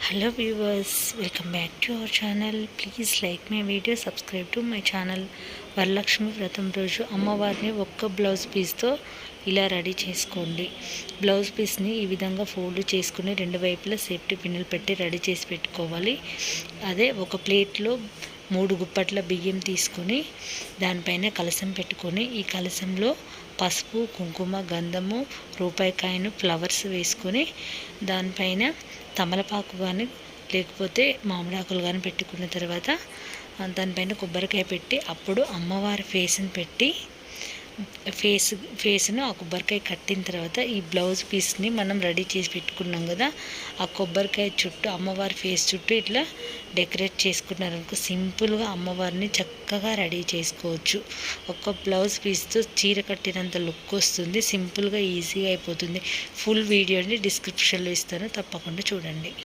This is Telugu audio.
Hello viewers, welcome back to our channel. Please like my video, subscribe to my channel. Varalakshmi వ్రతం రోజు అమ్మవారిని ఒక్క బ్లౌజ్ పీస్తో ఇలా రెడీ చేసుకోండి. బ్లౌజ్ పీస్ని ఈ విధంగా ఫోల్డ్ చేసుకుని రెండు వైపులా సేఫ్టీ పిన్నులు పెట్టి రెడీ చేసి పెట్టుకోవాలి. అదే ఒక ప్లేట్లో 3 గుప్పట్ల బియ్యం తీసుకొని దానిపైన కలశం పెట్టుకొని ఈ కలశంలో పసుపు, కుంకుమ, గంధము, రూపాయికాయను, ఫ్లవర్స్ వేసుకొని దానిపైన తమలపాకు కానీ లేకపోతే మామిడాకులు కానీ పెట్టుకున్న తర్వాత దానిపైన కొబ్బరికాయ పెట్టి అప్పుడు అమ్మవారి ఫేస్ని పెట్టి ఫేస్ను ఆ కొబ్బరికాయ కట్టిన తర్వాత ఈ బ్లౌజ్ పీస్ని మనం రెడీ చేసి పెట్టుకున్నాం కదా, ఆ కొబ్బరికాయ చుట్టూ అమ్మవారి ఫేస్ చుట్టూ ఇట్లా డెకరేట్ చేసుకున్నారనుకో సింపుల్గా అమ్మవారిని చక్కగా రెడీ చేసుకోవచ్చు. ఒక్క బ్లౌజ్ పీస్తో చీర కట్టినంత లుక్ వస్తుంది. సింపుల్గా ఈజీగా అయిపోతుంది. ఫుల్ వీడియోని డిస్క్రిప్షన్లో ఇస్తాను, తప్పకుండా చూడండి.